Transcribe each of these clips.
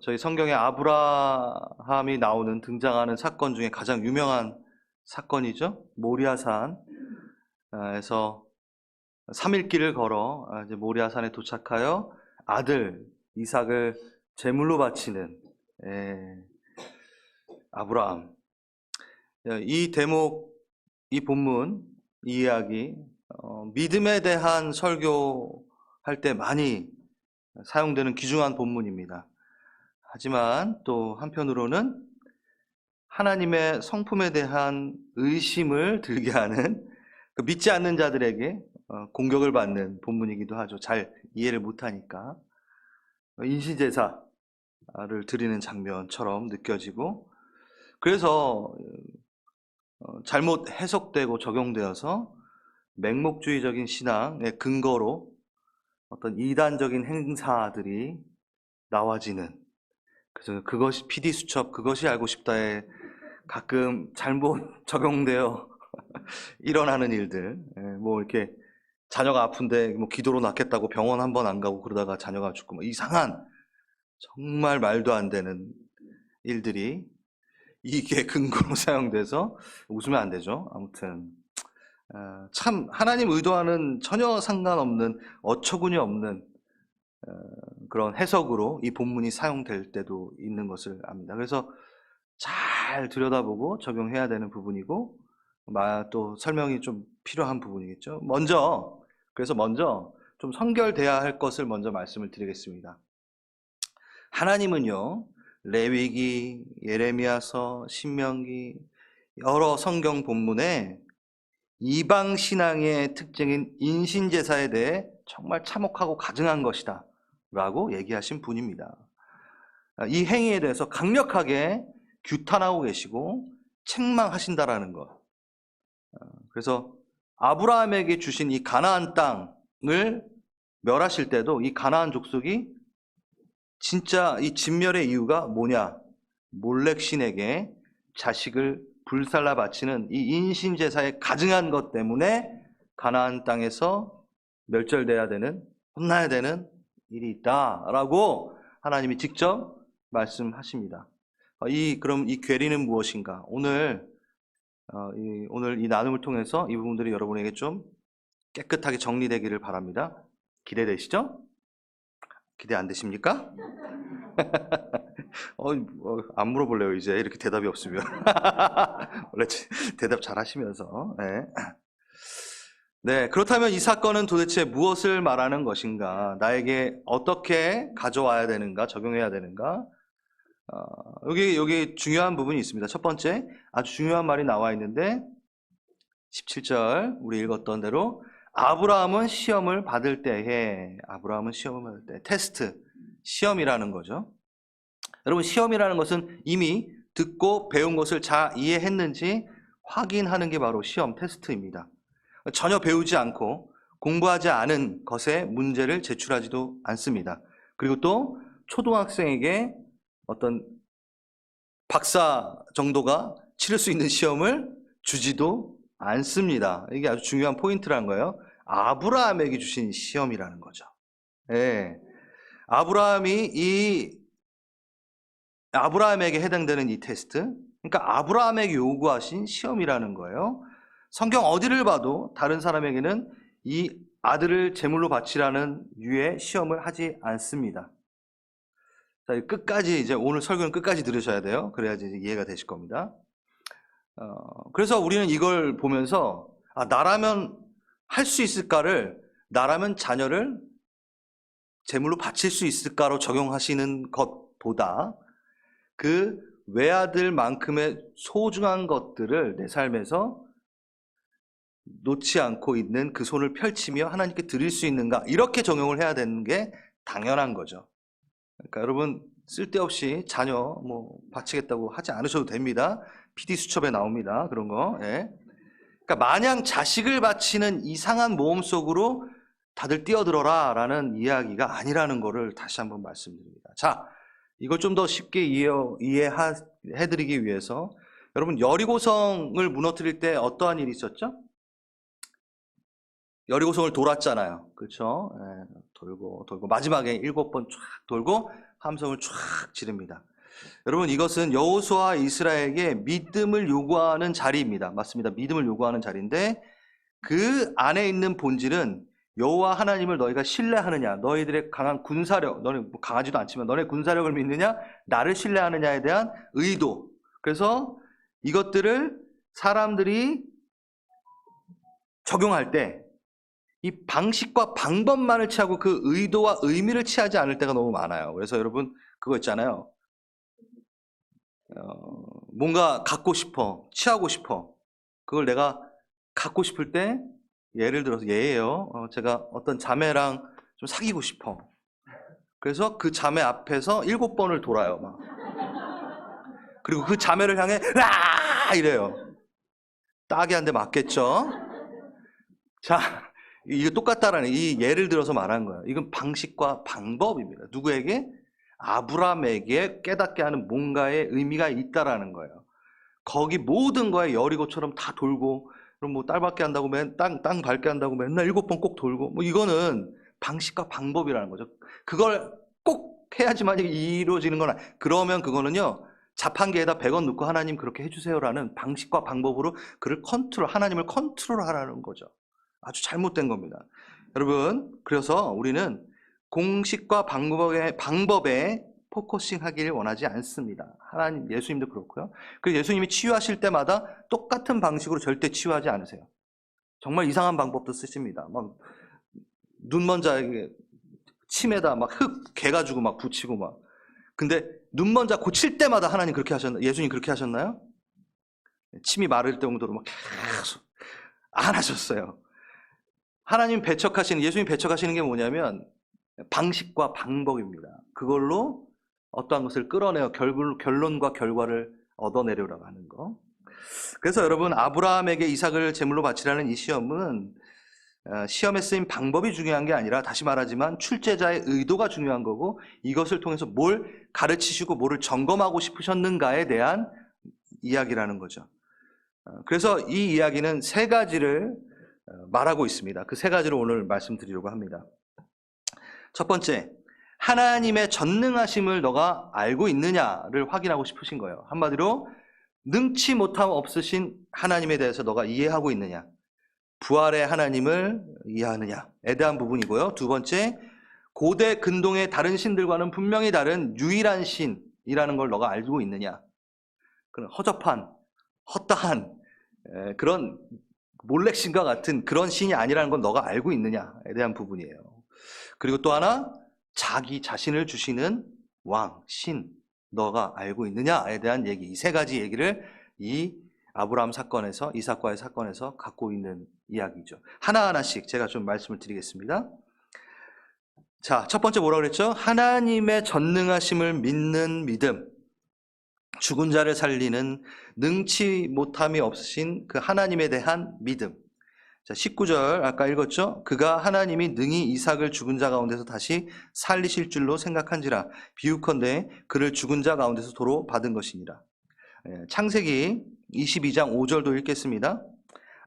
저희 성경에 아브라함이 나오는 등장하는 사건 중에 가장 유명한 사건이죠. 모리아산에서 3일 길을 걸어 이제 모리아산에 도착하여 아들 이삭을 제물로 바치는 아브라함. 이 대목, 이 본문, 이 이야기, 믿음에 대한 설교할 때 많이 사용되는 귀중한 본문입니다. 하지만 또 한편으로는 하나님의 성품에 대한 의심을 들게 하는 믿지 않는 자들에게 공격을 받는 본문이기도 하죠. 잘 이해를 못하니까. 인신제사를 드리는 장면처럼 느껴지고, 그래서 잘못 해석되고 적용되어서 맹목주의적인 신앙의 근거로 어떤 이단적인 행사들이 나와지는, 그래서 그것이 PD수첩, 그것이 알고 싶다에 가끔 잘못 적용되어 일어나는 일들. 뭐 이렇게 자녀가 아픈데 뭐 기도로 낫겠다고 병원 한 번 안 가고 그러다가 자녀가 죽고 뭐 이상한 정말 말도 안 되는 일들이 이게 근거로 사용돼서 웃으면 안 되죠. 아무튼 참 하나님 의도와는 전혀 상관없는 어처구니 없는 그런 해석으로 이 본문이 사용될 때도 있는 것을 압니다. 그래서 잘 들여다보고 적용해야 되는 부분이고, 또 설명이 좀 필요한 부분이겠죠. 그래서 먼저 좀 선결돼야 할 것을 먼저 말씀을 드리겠습니다. 하나님은요, 레위기, 예레미야서, 신명기, 여러 성경 본문에 이방 신앙의 특징인 인신제사에 대해 정말 참혹하고 가증한 것이다 라고 얘기하신 분입니다. 이 행위에 대해서 강력하게 규탄하고 계시고 책망하신다라는 것. 그래서 아브라함에게 주신 이 가나안 땅을 멸하실 때도 이 가나안 족속이 진짜 이 진멸의 이유가 뭐냐? 몰렉 신에게 자식을 불살라 바치는 이 인신제사에 가증한 것 때문에 가나안 땅에서 멸절돼야 되는, 혼나야 되는 일이 있다라고 하나님이 직접 말씀하십니다. 그럼 이 괴리는 무엇인가? 오늘 이 나눔을 통해서 이 부분들이 여러분에게 좀 깨끗하게 정리되기를 바랍니다. 기대되시죠? 기대 안 되십니까? 안 물어볼래요, 이제. 이렇게 대답이 없으면. 원래 대답 잘 하시면서. 네. 네, 그렇다면 이 사건은 도대체 무엇을 말하는 것인가? 나에게 어떻게 가져와야 되는가? 적용해야 되는가? 여기 중요한 부분이 있습니다. 첫 번째, 아주 중요한 말이 나와 있는데, 17절, 우리 읽었던 대로, 아브라함은 시험을 받을 때에, 테스트, 시험이라는 거죠. 여러분, 시험이라는 것은 이미 듣고 배운 것을 잘 이해했는지 확인하는 게 바로 시험, 테스트입니다. 전혀 배우지 않고 공부하지 않은 것에 문제를 제출하지도 않습니다. 그리고 또 초등학생에게 어떤 박사 정도가 치를 수 있는 시험을 주지도 않습니다. 이게 아주 중요한 포인트라는 거예요. 아브라함에게 주신 시험이라는 거죠. 예. 아브라함에게 해당되는 이 테스트, 그러니까 아브라함에게 요구하신 시험이라는 거예요. 성경 어디를 봐도 다른 사람에게는 이 아들을 제물로 바치라는 유의 시험을 하지 않습니다. 자, 끝까지 이제 오늘 설교는 끝까지 들으셔야 돼요. 그래야지 이해가 되실 겁니다. 그래서 우리는 이걸 보면서 나라면 할 수 있을까를, 나라면 자녀를 제물로 바칠 수 있을까로 적용하시는 것보다 그 외아들만큼의 소중한 것들을 내 삶에서 놓지 않고 있는 그 손을 펼치며 하나님께 드릴 수 있는가, 이렇게 적용을 해야 되는 게 당연한 거죠. 그러니까 여러분, 쓸데없이 자녀 바치겠다고 하지 않으셔도 됩니다. PD수첩에 나옵니다, 그런 거. 예. 그러니까 마냥 자식을 바치는 이상한 모험 속으로 다들 뛰어들어라 라는 이야기가 아니라는 거를 다시 한번 말씀드립니다. 자, 이걸 좀 더 쉽게 이해해드리기 위해서, 여러분, 여리고성을 무너뜨릴 때 어떠한 일이 있었죠? 여리고성을 돌았잖아요. 그렇죠? 돌고 마지막에 7번 쫙 돌고 함성을 쫙 지릅니다. 여러분, 이것은 여호수아 이스라엘에게 믿음을 요구하는 자리입니다. 맞습니다. 믿음을 요구하는 자리인데 그 안에 있는 본질은 여호와 하나님을 너희가 신뢰하느냐, 너희들의 강한 군사력, 너는 뭐 강하지도 않지만 너네 군사력을 믿느냐, 나를 신뢰하느냐에 대한 의도. 그래서 이것들을 사람들이 적용할 때 이 방식과 방법만을 취하고 그 의도와 의미를 취하지 않을 때가 너무 많아요. 그래서 여러분 그거 있잖아요. 뭔가 갖고 싶어, 취하고 싶어. 그걸 내가 갖고 싶을 때, 예를 들어서 예예요. 제가 어떤 자매랑 좀 사귀고 싶어. 그래서 그 자매 앞에서 7번을 돌아요. 막. 그리고 그 자매를 향해 라 이래요. 딱이 한 대 맞겠죠? 자, 이거 똑같다라는 이 예를 들어서 말한 거예요. 이건 방식과 방법입니다. 누구에게? 아브라함에게 깨닫게 하는 뭔가의 의미가 있다라는 거예요. 거기 모든 거에 여리고처럼 다 돌고, 그럼 뭐 땅 밟게 한다고 땅 밟게 한다고 맨날 7번 꼭 돌고, 뭐 이거는 방식과 방법이라는 거죠. 그걸 꼭 해야지만 이루어지는 건 그러면 그거는요, 자판기에다 100원 넣고 하나님 그렇게 해주세요라는 방식과 방법으로 그를 하나님을 컨트롤하라는 거죠. 아주 잘못된 겁니다. 여러분, 그래서 우리는 공식과 방법에 포커싱 하기를 원하지 않습니다. 하나님, 예수님도 그렇고요. 그래서 예수님이 치유하실 때마다 똑같은 방식으로 절대 치유하지 않으세요. 정말 이상한 방법도 쓰십니다. 막 눈먼 자에게 침에다 막 흙 개가지고 막 붙이고 막. 근데 눈먼 자 고칠 때마다 하나님 그렇게 하셨나요? 예수님 그렇게 하셨나요? 침이 마를 정도로 막 계속 안 하셨어요. 예수님 배척하시는 게 뭐냐면 방식과 방법입니다. 그걸로 어떠한 것을 끌어내어 결론과 결과를 얻어내려고 하는 거. 그래서 여러분, 아브라함에게 이삭을 제물로 바치라는 이 시험은 시험에 쓰인 방법이 중요한 게 아니라, 다시 말하지만 출제자의 의도가 중요한 거고, 이것을 통해서 뭘 가르치시고 뭐를 점검하고 싶으셨는가에 대한 이야기라는 거죠. 그래서 이 이야기는 3가지를 말하고 있습니다. 그 3가지를 오늘 말씀드리려고 합니다. 첫 번째, 하나님의 전능하심을 너가 알고 있느냐를 확인하고 싶으신 거예요. 한마디로 능치 못함 없으신 하나님에 대해서 너가 이해하고 있느냐, 부활의 하나님을 이해하느냐에 대한 부분이고요. 두 번째, 고대 근동의 다른 신들과는 분명히 다른 유일한 신이라는 걸 너가 알고 있느냐, 그런 허접한 헛다한 그런 몰렉신과 같은 그런 신이 아니라는 건 너가 알고 있느냐에 대한 부분이에요. 그리고 또 하나, 자기 자신을 주시는 왕, 신, 너가 알고 있느냐에 대한 얘기, 이 3가지 얘기를 이 아브라함 사건에서, 이삭과의 사건에서 갖고 있는 이야기죠. 하나하나씩 제가 좀 말씀을 드리겠습니다. 자, 첫 번째 뭐라고 그랬죠? 하나님의 전능하심을 믿는 믿음. 죽은 자를 살리는 능치 못함이 없으신 그 하나님에 대한 믿음. 자, 19절 아까 읽었죠? 그가 하나님이 능히 이삭을 죽은 자 가운데서 다시 살리실 줄로 생각한지라 비유컨대 그를 죽은 자 가운데서 도로 받은 것이니라. 창세기 22장 5절도 읽겠습니다.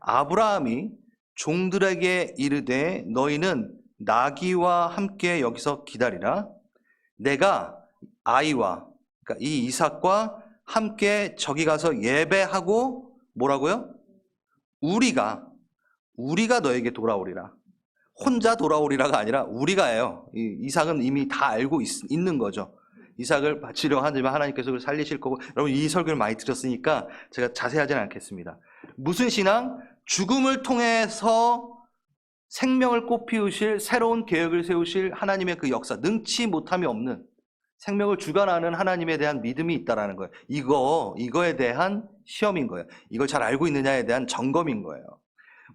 아브라함이 종들에게 이르되 너희는 나귀와 함께 여기서 기다리라. 내가 아이와, 그러니까 이 이삭과 함께 저기 가서 예배하고, 뭐라고요? 우리가 너에게 돌아오리라. 혼자 돌아오리라가 아니라 우리가예요. 이삭은 이미 다 알고 있는 거죠. 이삭을 바치려 하지만 하나님께서 그를 살리실 거고. 여러분, 이 설교를 많이 들었으니까 제가 자세하지는 않겠습니다. 무슨 신앙? 죽음을 통해서 생명을 꽃피우실, 새로운 계획을 세우실 하나님의 그 역사, 능치 못함이 없는, 생명을 주관하는 하나님에 대한 믿음이 있다라는 거예요. 이거에 대한 시험인 거예요. 이걸 잘 알고 있느냐에 대한 점검인 거예요.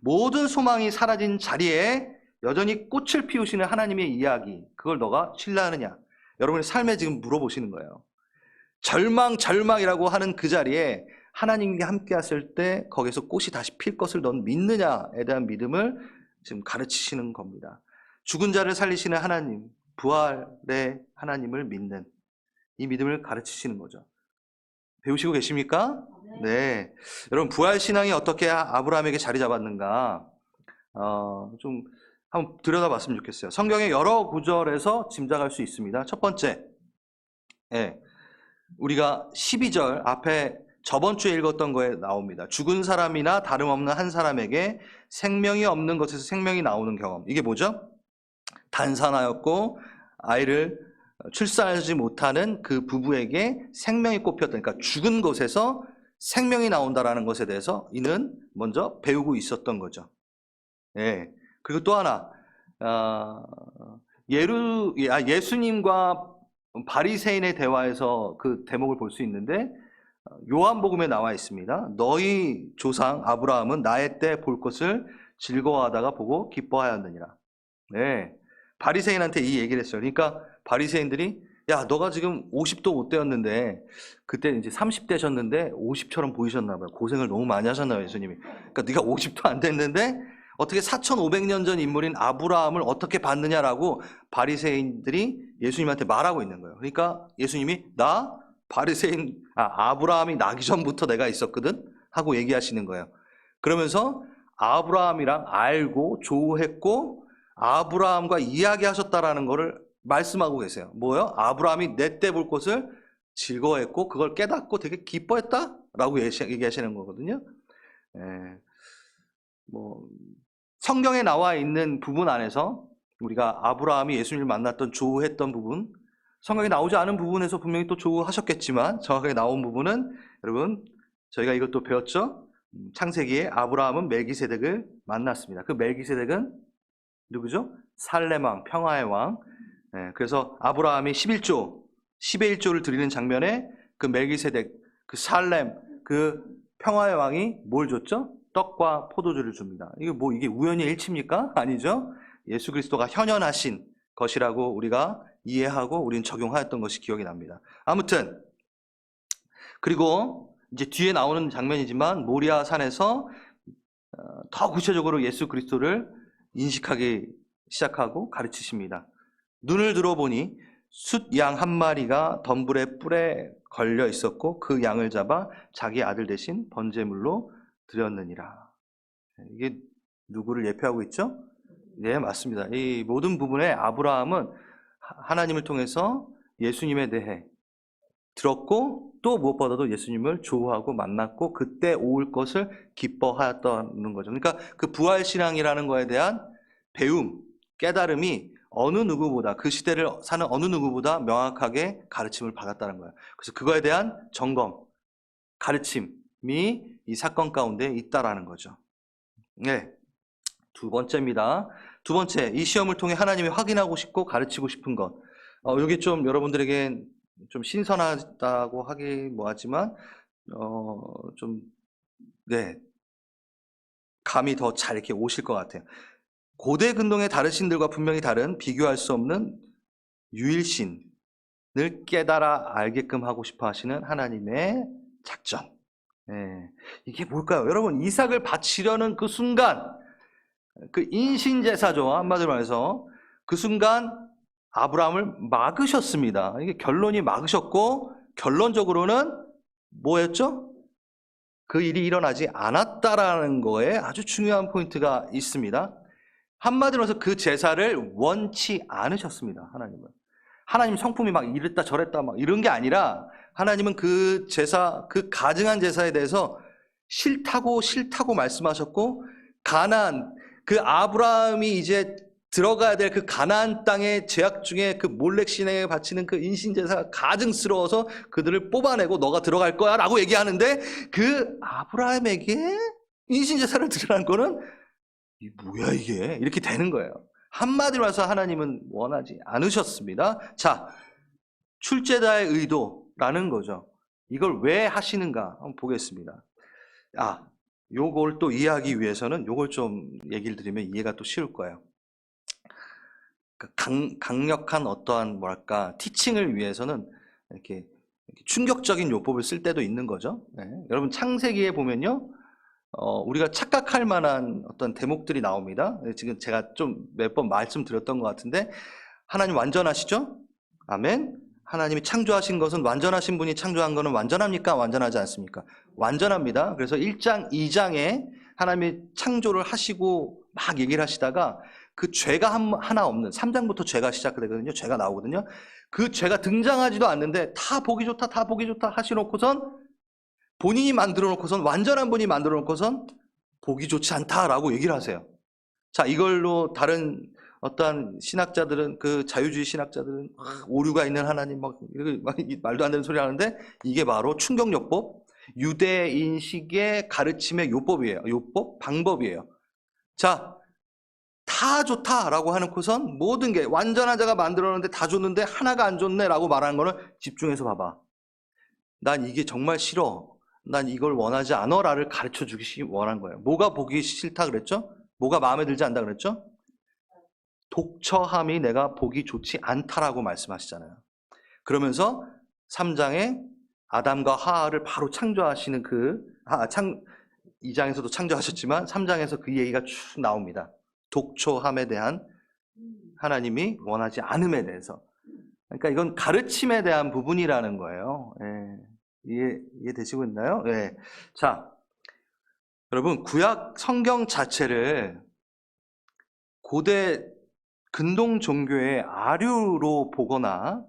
모든 소망이 사라진 자리에 여전히 꽃을 피우시는 하나님의 이야기, 그걸 너가 신뢰하느냐? 여러분의 삶에 지금 물어보시는 거예요. 절망이라고 하는 그 자리에 하나님과 함께 했을 때 거기서 꽃이 다시 필 것을 넌 믿느냐에 대한 믿음을 지금 가르치시는 겁니다. 죽은 자를 살리시는 하나님, 부활의 하나님을 믿는 이 믿음을 가르치시는 거죠. 배우시고 계십니까? 네. 여러분, 부활 신앙이 어떻게 아브라함에게 자리 잡았는가? 좀 한번 들여다봤으면 좋겠어요. 성경의 여러 구절에서 짐작할 수 있습니다. 첫 번째, 예, 우리가 12절 앞에 저번 주에 읽었던 거에 나옵니다. 죽은 사람이나 다름없는 한 사람에게 생명이 없는 것에서 생명이 나오는 경험. 이게 뭐죠? 단산하였고 아이를 출산하지 못하는 그 부부에게 생명이 꼽혔다. 그러니까 죽은 것에서 생명이 나온다라는 것에 대해서 이는 먼저 배우고 있었던 거죠. 예. 그리고 또 하나, 예수님과 바리새인의 대화에서 그 대목을 볼 수 있는데 요한복음에 나와 있습니다. 너희 조상 아브라함은 나의 때 볼 것을 즐거워하다가 보고 기뻐하였느니라. 네. 바리새인한테 이 얘기를 했어요. 그러니까 바리새인들이 야, 너가 지금 50도 못 되었는데 그때 이제 30대셨는데 50처럼 보이셨나 봐요. 고생을 너무 많이 하셨나요, 예수님이. 그러니까 네가 50도 안 됐는데 어떻게 4,500년 전 인물인 아브라함을 어떻게 봤느냐라고 바리새인들이 예수님한테 말하고 있는 거예요. 그러니까 예수님이 나 아브라함이 나기 전부터 내가 있었거든 하고 얘기하시는 거예요. 그러면서 아브라함이랑 알고 조우했고 아브라함과 이야기하셨다라는 것을 말씀하고 계세요. 뭐요? 아브라함이 내 때 볼 것을 즐거워했고 그걸 깨닫고 되게 기뻐했다라고 얘기하시는 거거든요. 성경에 나와 있는 부분 안에서 우리가 아브라함이 예수님을 만났던 조우했던 부분, 성경에 나오지 않은 부분에서 분명히 또 조우하셨겠지만 정확하게 나온 부분은 여러분 저희가 이것도 배웠죠? 창세기에 아브라함은 멜기세덱을 만났습니다. 그 멜기세덱은 누구죠? 살렘 왕, 평화의 왕. 그래서 아브라함이 11조를 드리는 장면에 그 멜기세덱, 그 살렘, 그 평화의 왕이 뭘 줬죠? 떡과 포도주를 줍니다. 이게 우연의 일치입니까? 아니죠. 예수 그리스도가 현현하신 것이라고 우리가 이해하고 우리는 적용하였던 것이 기억이 납니다. 아무튼 그리고 이제 뒤에 나오는 장면이지만 모리아 산에서 더 구체적으로 예수 그리스도를 인식하기 시작하고 가르치십니다. 눈을 들어보니 숫양 한 마리가 덤불의 뿔에 걸려 있었고 그 양을 잡아 자기 아들 대신 번제물로 드렸느니라. 이게 누구를 예표하고 있죠? 네, 맞습니다. 이 모든 부분에 아브라함은 하나님을 통해서 예수님에 대해 들었고 또 무엇보다도 예수님을 조우하고 만났고 그때 올 것을 기뻐하였다는 거죠. 그러니까 그 부활신앙이라는 거에 대한 배움, 깨달음이 어느 누구보다 그 시대를 사는 어느 누구보다 명확하게 가르침을 받았다는 거예요. 그래서 그거에 대한 점검, 가르침이 이 사건 가운데 있다라는 거죠. 네, 두 번째입니다. 두 번째, 이 시험을 통해 하나님이 확인하고 싶고 가르치고 싶은 것. 이게 좀 여러분들에게 좀 신선하다고 하기 뭐하지만 감이 더 잘 이렇게 오실 것 같아요. 고대 근동의 다른 신들과 분명히 다른 비교할 수 없는 유일신을 깨달아 알게끔 하고 싶어 하시는 하나님의 작전. 이게 뭘까요? 여러분, 이삭을 바치려는 그 순간, 그 인신제사죠. 한마디로 말해서 그 순간 아브라함을 막으셨습니다. 이게 결론이 막으셨고 결론적으로는 뭐였죠? 그 일이 일어나지 않았다라는 거에 아주 중요한 포인트가 있습니다. 한마디로 해서 그 제사를 원치 않으셨습니다. 하나님 성품이 막 이랬다 저랬다 막 이런 게 아니라 하나님은 그 제사, 그 가증한 제사에 대해서 싫다고 말씀하셨고 가나안, 그 아브라함이 이제 들어가야 될 그 가나안 땅의 제약 중에 그 몰렉 신에게 바치는 그 인신제사가 가증스러워서 그들을 뽑아내고 너가 들어갈 거야 라고 얘기하는데 그 아브라함에게 인신제사를 드리라는 거는 뭐야 이게 이렇게 되는 거예요. 한마디로 해서 하나님은 원하지 않으셨습니다. 자, 출제자의 의도라는 거죠. 이걸 왜 하시는가 한번 보겠습니다. 요걸 또 이해하기 위해서는 요걸 좀 얘기를 드리면 이해가 또 쉬울 거예요. 강력한 어떠한 티칭을 위해서는 이렇게 충격적인 요법을 쓸 때도 있는 거죠. 여러분 창세기에 보면요, 우리가 착각할 만한 어떤 대목들이 나옵니다. 지금 제가 좀 몇 번 말씀드렸던 것 같은데 하나님 완전하시죠? 아멘. 하나님이 창조하신 것은 완전하신 분이 창조한 것은 완전합니까? 완전하지 않습니까? 완전합니다. 그래서 1장, 2장에 하나님이 창조를 하시고 막 얘기를 하시다가 그 죄가 하나 없는 3장부터 죄가 시작되거든요. 죄가 나오거든요. 그 죄가 등장하지도 않는데 다 보기 좋다, 다 보기 좋다 하시놓고선 본인이 만들어 놓고선 완전한 분이 만들어 놓고선 보기 좋지 않다라고 얘기를 하세요. 자, 이걸로 다른 어떠한 신학자들은 그 자유주의 신학자들은 오류가 있는 하나님 막 말도 안 되는 소리 하는데 이게 바로 충격요법, 유대인식의 가르침의 요법이에요. 요법, 방법이에요. 자, 다 좋다라고 하놓고선 모든 게 완전한 자가 만들어놨는데 다 좋는데 하나가 안 좋네라고 말하는 거는 집중해서 봐봐. 난 이게 정말 싫어. 난 이걸 원하지 않아라를 가르쳐 주기 원한 거예요. 뭐가 보기 싫다 그랬죠? 뭐가 마음에 들지 않다 그랬죠? 독처함이 내가 보기 좋지 않다라고 말씀하시잖아요. 그러면서 3장에 아담과 하와를 바로 창조하시는 2장에서도 창조하셨지만 3장에서 그 얘기가 쭉 나옵니다. 독초함에 대한 하나님이 원하지 않음에 대해서. 그러니까 이건 가르침에 대한 부분이라는 거예요. 이해되시고 있나요? 예. 자, 여러분 구약 성경 자체를 고대 근동 종교의 아류로 보거나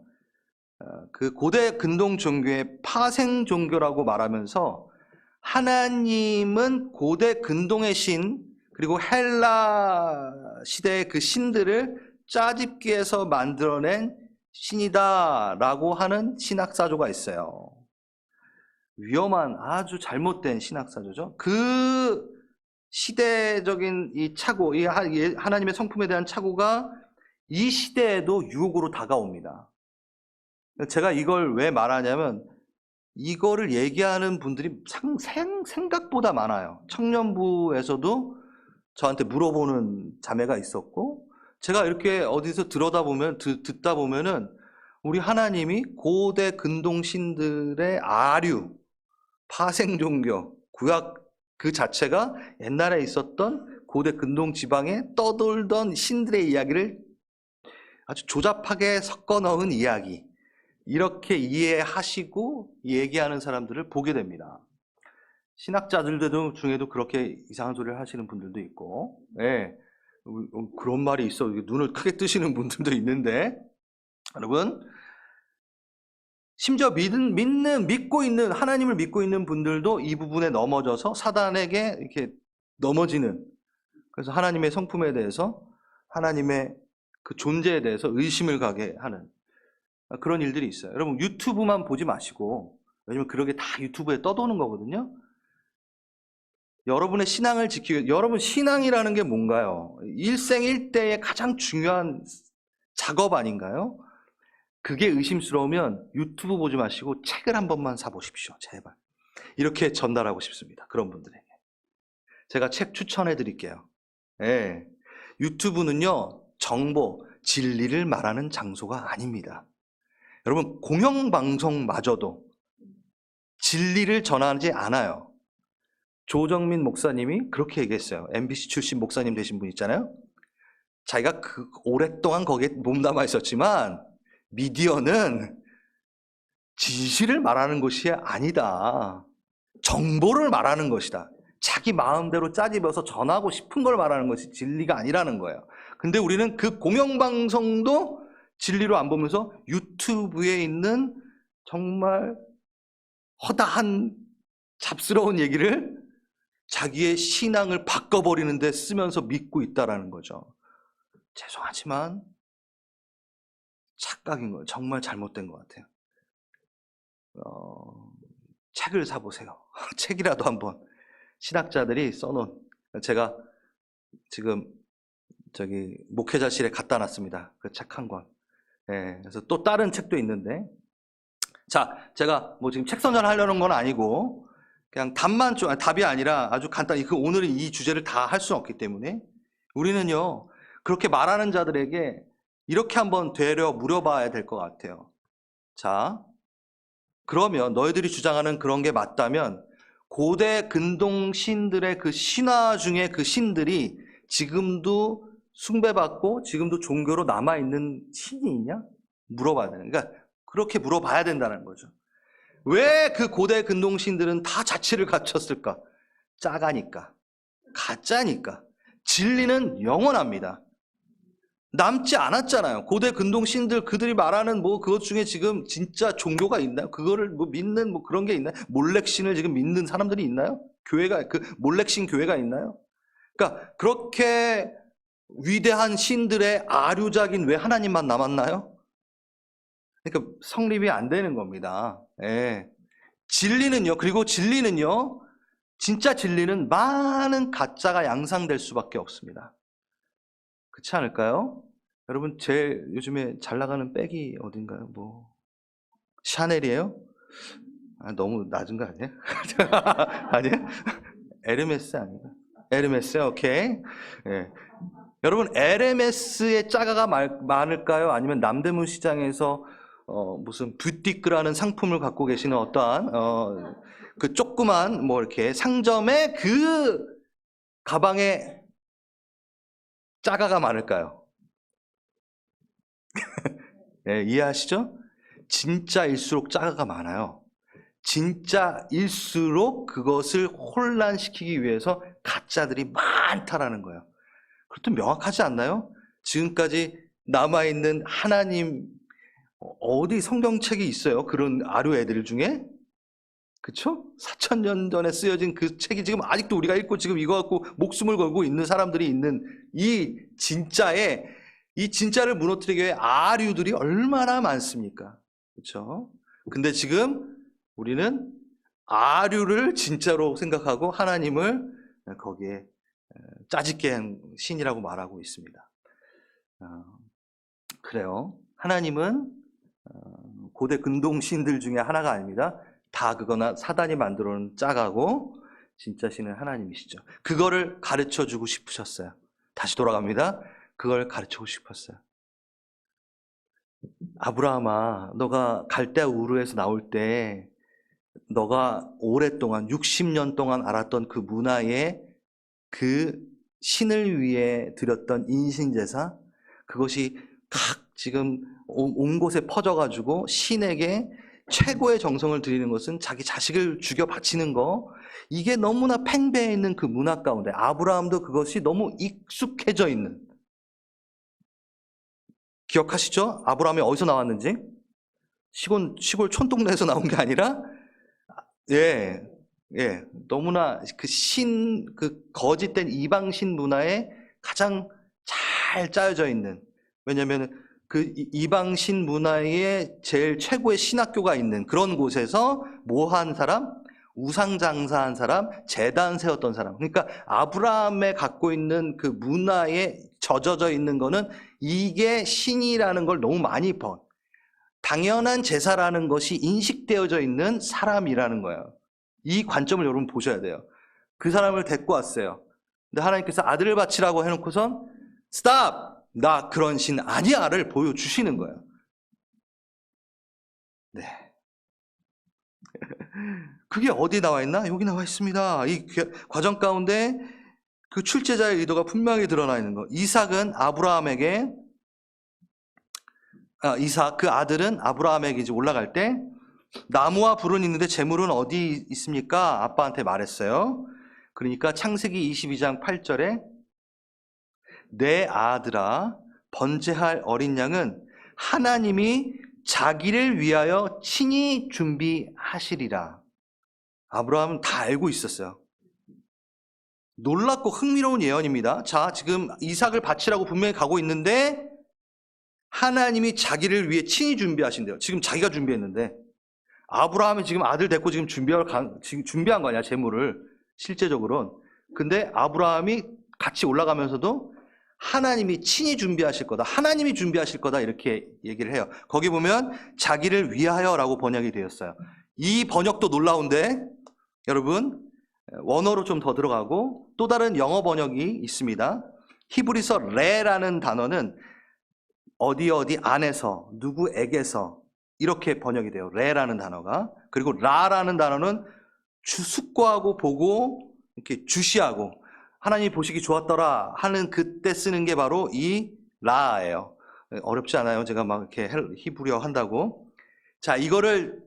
그 고대 근동 종교의 파생 종교라고 말하면서 하나님은 고대 근동의 신 그리고 헬라 시대의 그 신들을 짜집기해서 만들어낸 신이다라고 하는 신학사조가 있어요. 위험한 아주 잘못된 신학사조죠. 그 시대적인 이 착오, 이 하나님의 성품에 대한 착오가 이 시대에도 유혹으로 다가옵니다. 제가 이걸 왜 말하냐면 이거를 얘기하는 분들이 생각보다 많아요. 청년부에서도 저한테 물어보는 자매가 있었고 제가 이렇게 어디서 듣다 보면은 우리 하나님이 고대 근동신들의 아류, 파생종교, 구약 그 자체가 옛날에 있었던 고대 근동 지방에 떠돌던 신들의 이야기를 아주 조잡하게 섞어 넣은 이야기, 이렇게 이해하시고 얘기하는 사람들을 보게 됩니다. 신학자들 중에도 그렇게 이상한 소리를 하시는 분들도 있고, 그런 말이 있어. 눈을 크게 뜨시는 분들도 있는데, 여러분, 심지어 하나님을 믿고 있는 분들도 이 부분에 넘어져서 사단에게 이렇게 넘어지는, 그래서 하나님의 성품에 대해서, 하나님의 그 존재에 대해서 의심을 가게 하는 그런 일들이 있어요. 여러분, 유튜브만 보지 마시고, 왜냐면 그러게 다 유튜브에 떠도는 거거든요. 여러분의 신앙을 여러분 신앙이라는 게 뭔가요? 일생일대의 가장 중요한 작업 아닌가요? 그게 의심스러우면 유튜브 보지 마시고 책을 한 번만 사보십시오. 제발. 이렇게 전달하고 싶습니다. 그런 분들에게. 제가 책 추천해 드릴게요. 유튜브는요, 정보, 진리를 말하는 장소가 아닙니다. 여러분, 공영방송마저도 진리를 전하지 않아요. 조정민 목사님이 그렇게 얘기했어요. MBC 출신 목사님 되신 분 있잖아요. 자기가 오랫동안 거기에 몸담아 있었지만 미디어는 진실을 말하는 것이 아니다. 정보를 말하는 것이다. 자기 마음대로 짜집어서 전하고 싶은 걸 말하는 것이 진리가 아니라는 거예요. 근데 우리는 그 공영방송도 진리로 안 보면서 유튜브에 있는 정말 허다한 잡스러운 얘기를 자기의 신앙을 바꿔버리는 데 쓰면서 믿고 있다라는 거죠. 죄송하지만 착각인 거예요. 정말 잘못된 것 같아요. 책을 사보세요. 책이라도 한번 신학자들이 써놓은, 제가 지금 목회자실에 갖다 놨습니다. 그 책 한 권. 그래서 또 다른 책도 있는데, 자, 제가 뭐 지금 책 선전하려는 건 아니고 그냥 답이 아니라 아주 간단히 오늘은 이 주제를 다 할 수는 없기 때문에 우리는요, 그렇게 말하는 자들에게 이렇게 한번 물어봐야 될 것 같아요. 자, 그러면 너희들이 주장하는 그런 게 맞다면 고대 근동 신들의 그 신화 중에 그 신들이 지금도 숭배받고 지금도 종교로 남아있는 신이 있냐? 물어봐야 되는. 그러니까 그렇게 물어봐야 된다는 거죠. 왜 그 고대 근동 신들은 다 자치를 갖췄을까? 짜가니까, 가짜니까, 진리는 영원합니다. 남지 않았잖아요. 고대 근동 신들 그들이 말하는 뭐 그것 중에 지금 진짜 종교가 있나요? 그거를 뭐 믿는 뭐 그런 게 있나요? 몰렉신을 지금 믿는 사람들이 있나요? 교회가 그 몰렉신 교회가 있나요? 그러니까 그렇게 위대한 신들의 아류작인 왜 하나님만 남았나요? 그러니까 성립이 안 되는 겁니다. 예. 진리는요. 그리고 진리는요. 진짜 진리는 많은 가짜가 양상될 수밖에 없습니다. 그렇지 않을까요? 여러분 제일 요즘에 잘 나가는 백이 어딘가요? 뭐 샤넬이에요? 아, 너무 낮은 거 아니에요? 아니에요? 에르메스 아닌가? 에르메스 오케이. 예. 여러분 에르메스의 짜가가 많을까요? 아니면 남대문 시장에서 무슨 뷰티크라는 상품을 갖고 계시는 어떠한 그 조그만 뭐 이렇게 상점의 그 가방에 짜가가 많을까요? 네, 이해하시죠? 진짜일수록 짜가가 많아요. 진짜일수록 그것을 혼란시키기 위해서 가짜들이 많다라는 거예요. 그것도 명확하지 않나요? 지금까지 남아있는 하나님 어디 성경책이 있어요? 그런 아류 애들 중에? 그쵸? 4,000년 전에 쓰여진 그 책이 지금 아직도 우리가 읽고 지금 이거 갖고 목숨을 걸고 있는 사람들이 있는 이 진짜를 무너뜨리기 위해 아류들이 얼마나 많습니까? 그쵸? 근데 지금 우리는 아류를 진짜로 생각하고 하나님을 거기에 짜집게 한 신이라고 말하고 있습니다. 그래요. 하나님은 고대 근동 신들 중에 하나가 아닙니다. 다 그거나 사단이 만들어 놓은 짜가고 진짜 신은 하나님이시죠. 그거를 가르쳐 주고 싶으셨어요. 다시 돌아갑니다. 그걸 가르치고 싶었어요. 아브라함아, 너가 갈대아 우르에서 나올 때 너가 오랫동안 60년 동안 알았던 그 문화의 그 신을 위해 드렸던 인신제사, 그것이 각 지금 온 곳에 퍼져가지고 신에게 최고의 정성을 드리는 것은 자기 자식을 죽여 바치는 거, 이게 너무나 팽배해 있는 그 문화 가운데 아브라함도 그것이 너무 익숙해져 있는, 기억하시죠? 아브라함이 어디서 나왔는지? 시골 촌동네에서 나온 게 아니라 예, 너무나 그 거짓된 이방신 문화에 가장 잘 짜여져 있는, 왜냐면 그 이방신 문화에 제일 최고의 신학교가 있는 그런 곳에서 뭐 한 사람? 우상 장사한 사람, 제단 세웠던 사람. 그러니까 아브라함에 갖고 있는 그 문화에 젖어져 있는 거는 이게 신이라는 걸 너무 많이 당연한 제사라는 것이 인식되어져 있는 사람이라는 거예요. 이 관점을 여러분 보셔야 돼요. 그 사람을 데리고 왔어요. 근데 하나님께서 아들을 바치라고 해놓고선 스탑! 나 그런 신 아니야를 보여주시는 거예요. 네. 그게 어디 나와 있나? 여기 나와 있습니다. 이 과정 가운데 그 출제자의 의도가 분명히 드러나 있는 거. 이삭은 아브라함에게, 이삭 그 아들은 아브라함에게 이제 올라갈 때 나무와 불은 있는데 재물은 어디 있습니까? 아빠한테 말했어요. 그러니까 창세기 22장 8절에 내 아들아, 번제할 어린 양은 하나님이 자기를 위하여 친히 준비하시리라. 아브라함은 다 알고 있었어요. 놀랍고 흥미로운 예언입니다. 자, 지금 이삭을 바치라고 분명히 가고 있는데 하나님이 자기를 위해 친히 준비하신대요. 지금 자기가 준비했는데 아브라함이 지금 아들 데리고 지금 준비한 거 아니야, 재물을 실제적으로는. 근데 아브라함이 같이 올라가면서도 하나님이 친히 준비하실 거다, 하나님이 준비하실 거다 이렇게 얘기를 해요. 거기 보면 자기를 위하여라고 번역이 되었어요. 이 번역도 놀라운데 여러분 원어로 좀 더 들어가고 또 다른 영어 번역이 있습니다. 히브리서 레라는 단어는 어디 안에서, 누구에게서 이렇게 번역이 돼요. 레라는 단어가. 그리고 라라는 단어는 숙고하고 보고 이렇게 주시하고 하나님이 보시기 좋았더라 하는 그때 쓰는 게 바로 이 라예요. 어렵지 않아요. 제가 막 이렇게 히브리어 한다고. 자, 이거를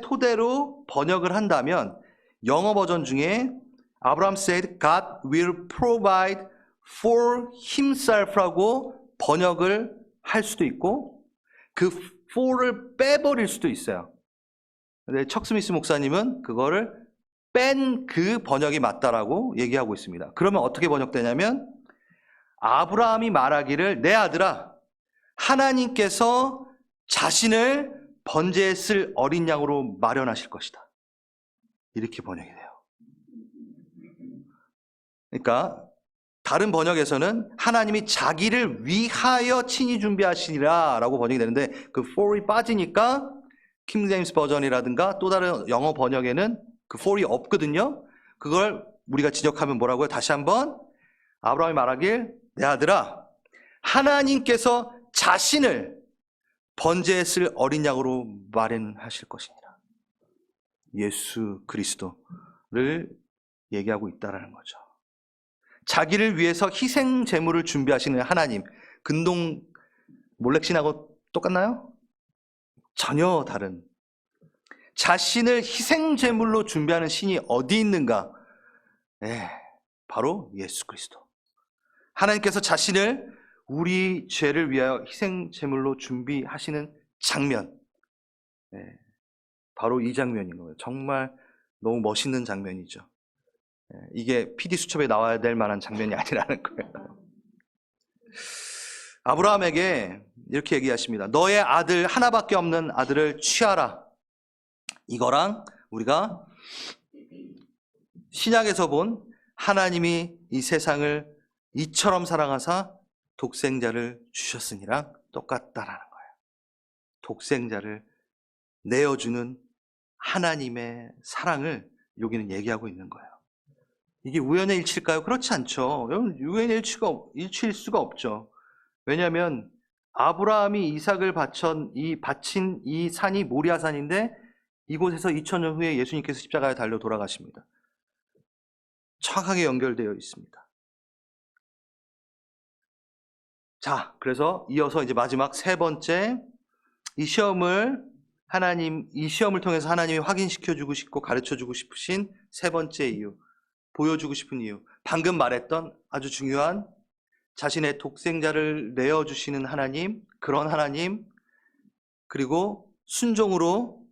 토대로 번역을 한다면 영어 버전 중에 아브라함 said God will provide for himself라고 번역을 할 수도 있고 그 for를 빼버릴 수도 있어요. 근데 척 스미스 목사님은 그거를 뺀 그 번역이 맞다라고 얘기하고 있습니다. 그러면 어떻게 번역되냐면 아브라함이 말하기를 내 아들아 하나님께서 자신을 번제에 쓸 어린 양으로 마련하실 것이다. 이렇게 번역이 돼요. 그러니까 다른 번역에서는 하나님이 자기를 위하여 친히 준비하시리라 라고 번역이 되는데 그 for이 빠지니까 킹 제임스 버전이라든가 또 다른 영어 번역에는 그 for이 없거든요. 그걸 우리가 지적하면 뭐라고요? 다시 한번 아브라함이 말하길 내 아들아 하나님께서 자신을 번제에 쓸 어린 양으로 마련하실 것이니라. 예수 그리스도를 얘기하고 있다라는 거죠. 자기를 위해서 희생 제물을 준비하시는 하나님. 근동 몰렉신하고 똑같나요? 전혀 다른. 자신을 희생 제물로 준비하는 신이 어디 있는가? 바로 예수 그리스도. 하나님께서 자신을 우리 죄를 위하여 희생 제물로 준비하시는 장면. 바로 이 장면인 거예요. 정말 너무 멋있는 장면이죠. 이게 PD 수첩에 나와야 될 만한 장면이 아니라는 거예요. 아브라함에게 이렇게 얘기하십니다. 너의 아들 하나밖에 없는 아들을 취하라. 이거랑 우리가 신약에서 본 하나님이 이 세상을 이처럼 사랑하사 독생자를 주셨으니랑 똑같다라는 거예요. 독생자를 내어주는 하나님의 사랑을 여기는 얘기하고 있는 거예요. 이게 우연의 일치일까요? 그렇지 않죠. 우연의 일치일 수가 없죠. 왜냐하면 아브라함이 이삭을 바친 이 산이 모리아산인데 이곳에서 2000년 후에 예수님께서 십자가에 달려 돌아가십니다. 정확하게 연결되어 있습니다. 자, 그래서 이어서 이제 마지막 세 번째 이 시험을 통해서 하나님이 확인시켜주고 싶고 가르쳐주고 싶으신 세 번째 이유, 보여주고 싶은 이유, 방금 말했던 아주 중요한 자신의 독생자를 내어주시는 하나님, 그런 하나님, 그리고 순종으로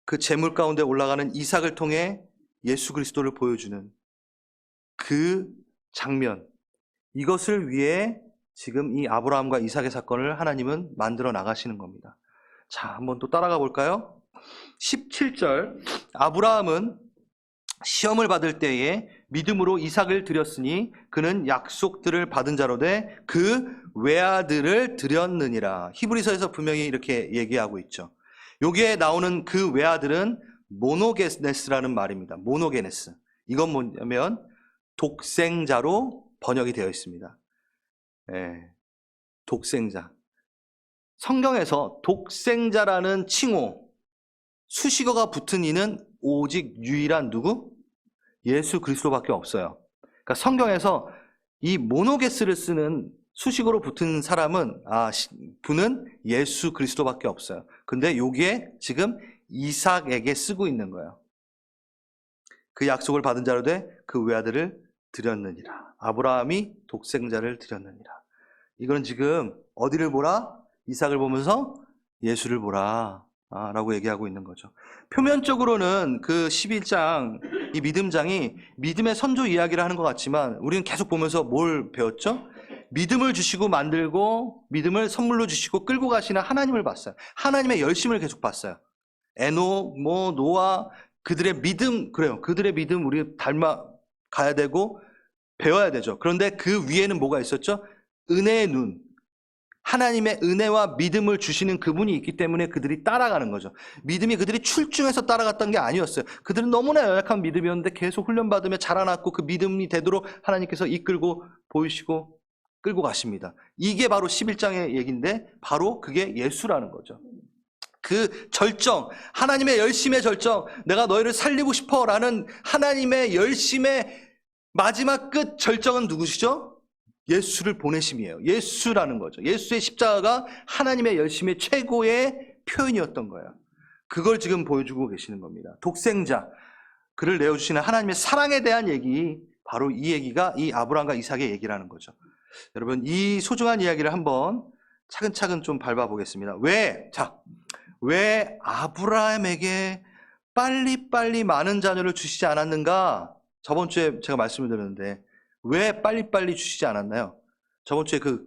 그 제물 가운데 올라가는 이삭을 통해 예수 그리스도를 보여주는 그 장면, 이것을 위해 지금 이 아브라함과 이삭의 사건을 하나님은 만들어 나가시는 겁니다. 자, 한번 또 따라가 볼까요? 17절, 아브라함은 시험을 받을 때에 믿음으로 이삭을 드렸으니 그는 약속들을 받은 자로 돼 그 외아들을 드렸느니라. 히브리서에서 분명히 이렇게 얘기하고 있죠. 여기에 나오는 그 외아들은 모노게네스라는 말입니다. 모노게네스. 이건 뭐냐면 독생자로 번역이 되어 있습니다. 독생자. 성경에서 독생자라는 칭호, 수식어가 붙은 이는 오직 유일한 누구? 예수 그리스도밖에 없어요. 그러니까 성경에서 이 모노게스를 쓰는 수식어로 붙은 사람은 분은 예수 그리스도밖에 없어요. 근데 여기에 지금 이삭에게 쓰고 있는 거예요. 그 약속을 받은 자로 돼 그 외아들을 드렸느니라. 아브라함이 독생자를 드렸느니라. 이거는 지금 어디를 보라? 이삭을 보면서 예수를 보라 라고 얘기하고 있는 거죠. 표면적으로는 그 11장, 이 믿음장이 믿음의 선조 이야기를 하는 것 같지만 우리는 계속 보면서 뭘 배웠죠? 믿음을 주시고 만들고 믿음을 선물로 주시고 끌고 가시는 하나님을 봤어요. 하나님의 열심을 계속 봤어요. 에녹, 노아, 그들의 믿음, 그래요. 그들의 믿음 우리 닮아가야 되고 배워야 되죠. 그런데 그 위에는 뭐가 있었죠? 은혜의 눈. 하나님의 은혜와 믿음을 주시는 그분이 있기 때문에 그들이 따라가는 거죠. 믿음이 그들이 출중해서 따라갔던 게 아니었어요. 그들은 너무나 연약한 믿음이었는데 계속 훈련받으며 자라났고 그 믿음이 되도록 하나님께서 이끌고 보이시고 끌고 가십니다. 이게 바로 11장의 얘기인데 바로 그게 예수라는 거죠. 그 절정, 하나님의 열심의 절정, 내가 너희를 살리고 싶어 라는 하나님의 열심의 마지막 끝 절정은 누구시죠? 예수를 보내심이에요. 예수라는 거죠. 예수의 십자가가 하나님의 열심의 최고의 표현이었던 거예요. 그걸 지금 보여주고 계시는 겁니다. 독생자. 그를 내어주시는 하나님의 사랑에 대한 얘기, 바로 이 얘기가 이 아브라함과 이삭의 얘기라는 거죠. 여러분, 이 소중한 이야기를 한번 차근차근 좀 밟아보겠습니다. 왜 아브라함에게 빨리빨리 많은 자녀를 주시지 않았는가? 저번 주에 제가 말씀을 드렸는데 왜 빨리빨리 주시지 않았나요? 저번 주에 그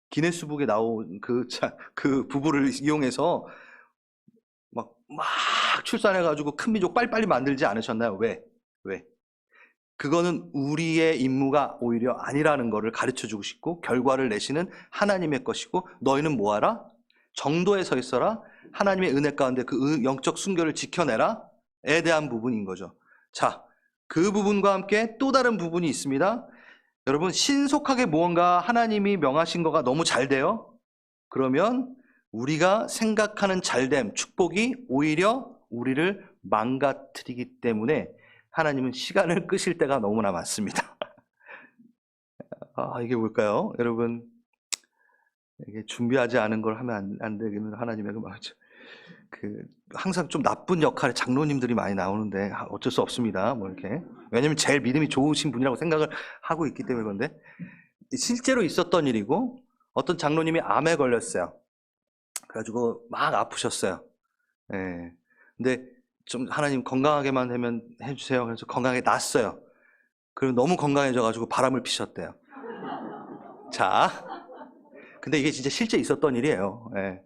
기네스북에 나온 그 부부를 이용해서 막 출산해가지고 큰 민족 빨리빨리 만들지 않으셨나요? 왜? 그거는 우리의 임무가 오히려 아니라는 것을 가르쳐주고 싶고, 결과를 내시는 하나님의 것이고, 너희는 뭐하라? 정도에 서 있어라. 하나님의 은혜 가운데 그 영적 순결을 지켜내라. 에 대한 부분인 거죠. 자, 그 부분과 함께 또 다른 부분이 있습니다. 여러분, 신속하게 무언가 하나님이 명하신 거가 너무 잘 돼요? 그러면 우리가 생각하는 잘됨, 축복이 오히려 우리를 망가뜨리기 때문에 하나님은 시간을 끄실 때가 너무나 많습니다. 이게 뭘까요? 여러분, 이게 준비하지 않은 걸 하면 안 되기는 하나님의 그 마음이죠. 항상 좀 나쁜 역할의 장로님들이 많이 나오는데 어쩔 수 없습니다. 뭐 이렇게. 왜냐면 제일 믿음이 좋으신 분이라고 생각을 하고 있기 때문에. 그런데 실제로 있었던 일이고, 어떤 장로님이 암에 걸렸어요. 그래가지고 막 아프셨어요. 예. 근데 좀 하나님 건강하게만 해주세요. 그래서 건강하게 났어요. 그리고 너무 건강해져가지고 바람을 피셨대요. 자, 근데 이게 진짜 실제 있었던 일이에요. 예.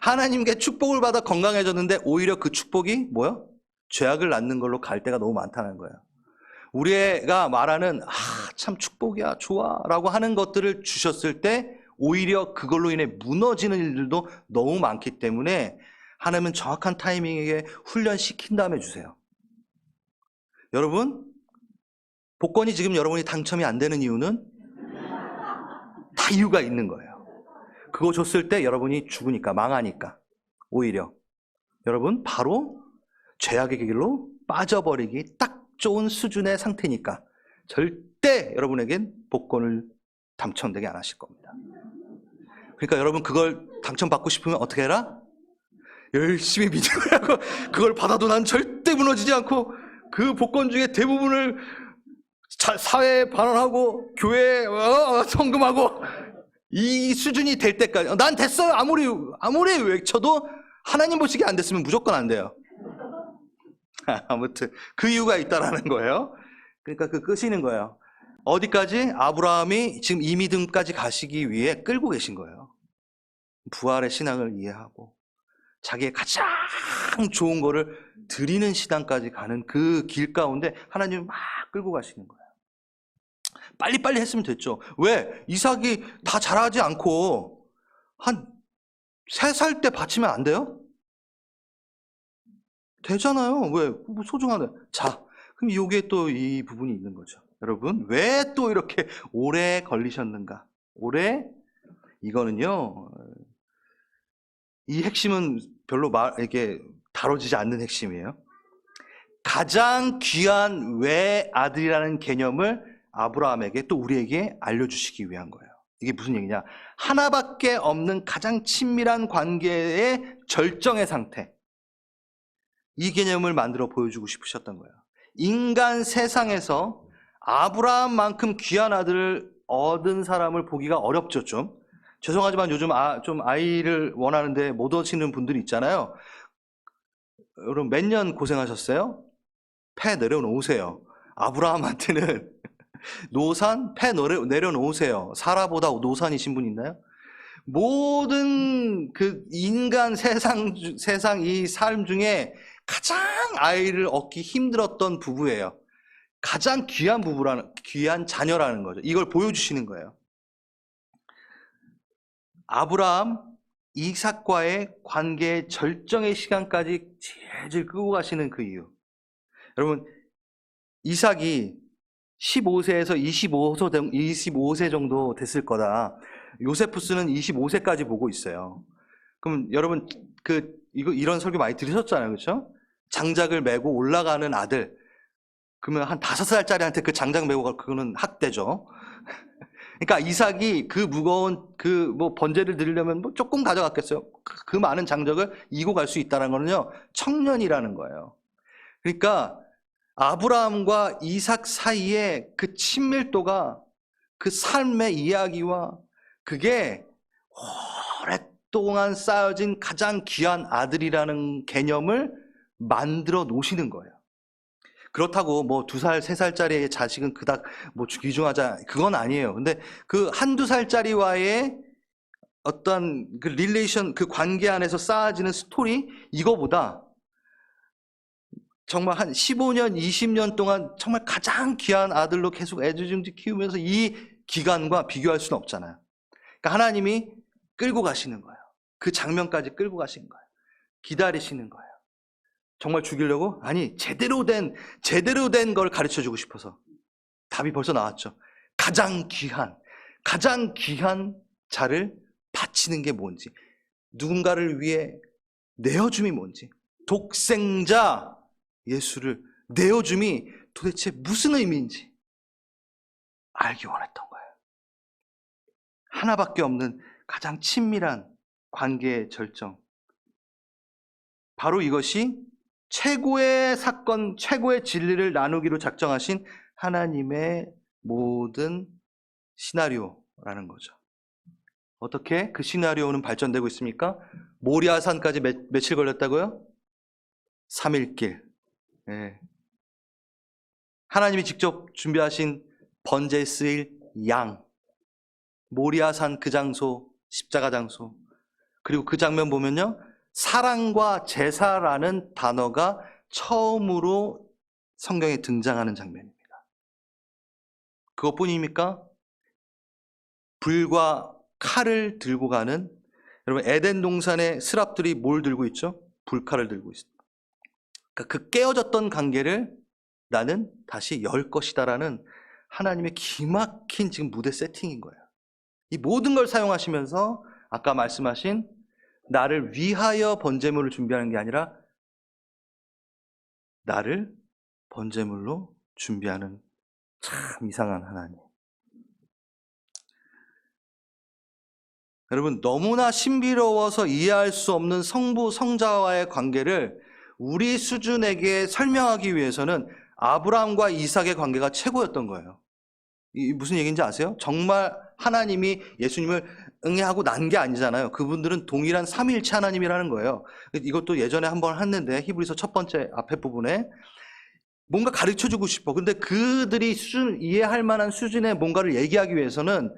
하나님께 축복을 받아 건강해졌는데 오히려 그 축복이 뭐요? 죄악을 낳는 걸로 갈 때가 너무 많다는 거예요. 우리가 말하는 참 축복이야, 좋아 라고 하는 것들을 주셨을 때 오히려 그걸로 인해 무너지는 일들도 너무 많기 때문에 하나님은 정확한 타이밍에 훈련시킨 다음에 주세요. 여러분, 복권이 지금 여러분이 당첨이 안 되는 이유는 다 이유가 있는 거예요. 그거 줬을 때 여러분이 죽으니까, 망하니까. 오히려 여러분 바로 죄악의 길로 빠져버리기 딱 좋은 수준의 상태니까 절대 여러분에겐 복권을 당첨되게 안 하실 겁니다. 그러니까 여러분, 그걸 당첨받고 싶으면 어떻게 해라? 열심히 믿음을 하고, 그걸 받아도 난 절대 무너지지 않고 그 복권 중에 대부분을 사회에 반환하고 교회에 성금하고 이 수준이 될 때까지 난 됐어요. 아무리 외쳐도 하나님 보시기에 안 됐으면 무조건 안 돼요. 아무튼 그 이유가 있다라는 거예요. 그러니까 끄시는 거예요. 어디까지? 아브라함이 지금 이 믿음까지 가시기 위해 끌고 계신 거예요. 부활의 신앙을 이해하고 자기의 가장 좋은 거를 드리는 신앙까지 가는 그 길 가운데 하나님이 막 끌고 가시는 거예요. 빨리빨리 했으면 됐죠. 왜? 이삭이 다 자라지 않고 한 3살 때 바치면 안 돼요? 되잖아요. 왜? 뭐 소중하네. 자, 그럼 여기에 또 이 부분이 있는 거죠. 여러분, 왜 또 이렇게 오래 걸리셨는가? 이거는요, 이 핵심은 별로 이게 다뤄지지 않는 핵심이에요. 가장 귀한 외아들이라는 개념을 아브라함에게 또 우리에게 알려주시기 위한 거예요. 이게 무슨 얘기냐? 하나밖에 없는 가장 친밀한 관계의 절정의 상태. 이 개념을 만들어 보여주고 싶으셨던 거예요. 인간 세상에서 아브라함만큼 귀한 아들을 얻은 사람을 보기가 어렵죠, 좀. 죄송하지만 요즘 좀 아이를 원하는데 못 얻으시는 분들이 있잖아요. 여러분, 몇 년 고생하셨어요? 패 내려놓으세요. 아브라함한테는 패 내려놓으세요. 사라보다 노산이신 분 있나요? 모든 그 인간 세상 이 삶 중에 가장 아이를 얻기 힘들었던 부부예요. 가장 귀한 자녀라는 거죠. 이걸 보여주시는 거예요. 아브라함, 이삭과의 관계의 절정의 시간까지 질질 끌고 가시는 그 이유. 여러분, 이삭이 15세에서 25세 정도 됐을 거다. 요세푸스는 25세까지 보고 있어요. 그럼 여러분, 이런 설교 많이 들으셨잖아요. 그렇죠? 장작을 메고 올라가는 아들. 그러면 한 5살짜리한테 그 장작 메고 가, 그거는 학대죠. 그러니까 이삭이 그 무거운 번제를 드리려면 조금 가져갔겠어요. 그 많은 장작을 이고 갈 수 있다는 거는요, 청년이라는 거예요. 그러니까 아브라함과 이삭 사이에 그 친밀도가 그 삶의 이야기와 그게 오랫동안 쌓여진 가장 귀한 아들이라는 개념을 만들어 놓으시는 거예요. 그렇다고 뭐 2살, 3살짜리의 자식은 그닥 뭐 귀중하자, 그건 아니에요. 근데 그 한두 살짜리와의 어떤 그 릴레이션, 그 관계 안에서 쌓아지는 스토리, 이거보다 정말 한 15년, 20년 동안 정말 가장 귀한 아들로 계속 애지중지 키우면서 이 기간과 비교할 수는 없잖아요. 그러니까 하나님이 끌고 가시는 거예요. 그 장면까지 끌고 가시는 거예요. 기다리시는 거예요. 정말 죽이려고? 아니, 제대로 된 걸 가르쳐 주고 싶어서. 답이 벌써 나왔죠. 가장 귀한 자를 바치는 게 뭔지, 누군가를 위해 내어줌이 뭔지, 독생자 예수를 내어줌이 도대체 무슨 의미인지 알기 원했던 거예요. 하나밖에 없는 가장 친밀한 관계의 절정. 바로 이것이 최고의 사건, 최고의 진리를 나누기로 작정하신 하나님의 모든 시나리오라는 거죠. 어떻게 그 시나리오는 발전되고 있습니까? 모리아산까지 며칠 걸렸다고요? 3일길. 예. 하나님이 직접 준비하신 번제에 쓰일 양, 모리아산 그 장소, 십자가 장소, 그리고 그 장면 보면요, 사랑과 제사라는 단어가 처음으로 성경에 등장하는 장면입니다. 그것뿐입니까? 불과 칼을 들고 가는, 여러분 에덴 동산의 스랍들이 뭘 들고 있죠? 불칼을 들고 있습니다. 그러니까 그 깨어졌던 관계를 나는 다시 열 것이다라는 하나님의 기막힌 지금 무대 세팅인 거예요. 이 모든 걸 사용하시면서 아까 말씀하신 나를 위하여 번제물을 준비하는 게 아니라 나를 번제물로 준비하는 참 이상한 하나님. 여러분, 너무나 신비로워서 이해할 수 없는 성부 성자와의 관계를 우리 수준에게 설명하기 위해서는 아브라함과 이삭의 관계가 최고였던 거예요. 이 무슨 얘기인지 아세요? 정말 하나님이 예수님을 응애하고 난 게 아니잖아요. 그분들은 동일한 삼위일체 하나님이라는 거예요. 이것도 예전에 한번 했는데 히브리서 첫 번째 앞에 부분에 뭔가 가르쳐주고 싶어. 근데 그들이 이해할 만한 수준의 뭔가를 얘기하기 위해서는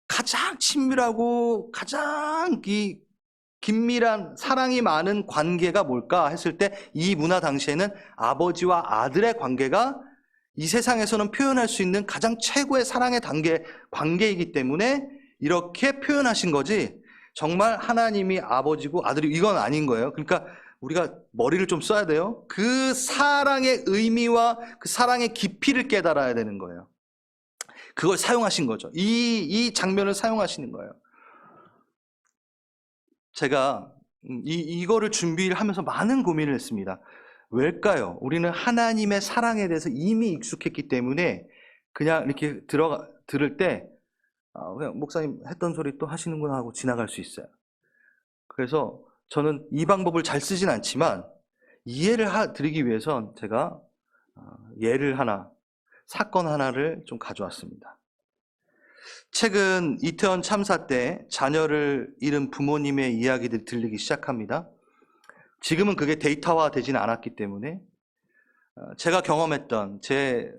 가장 친밀하고 가장 긴밀한 사랑이 많은 관계가 뭘까 했을 때 이 문화 당시에는 아버지와 아들의 관계가 이 세상에서는 표현할 수 있는 가장 최고의 사랑의 관계이기 때문에 이렇게 표현하신 거지, 정말 하나님이 아버지고 아들이 이건 아닌 거예요. 그러니까 우리가 머리를 좀 써야 돼요. 그 사랑의 의미와 그 사랑의 깊이를 깨달아야 되는 거예요. 그걸 사용하신 거죠. 이 장면을 사용하시는 거예요. 제가 이거를 준비를 하면서 많은 고민을 했습니다. 왜일까요? 우리는 하나님의 사랑에 대해서 이미 익숙했기 때문에 그냥 이렇게 들을 때 그냥 목사님 했던 소리 또 하시는구나 하고 지나갈 수 있어요. 그래서 저는 이 방법을 잘 쓰진 않지만 이해를 드리기 위해선 제가 사건 하나를 좀 가져왔습니다. 최근 이태원 참사 때 자녀를 잃은 부모님의 이야기들이 들리기 시작합니다. 지금은 그게 데이터화 되지는 않았기 때문에 제가 경험했던, 제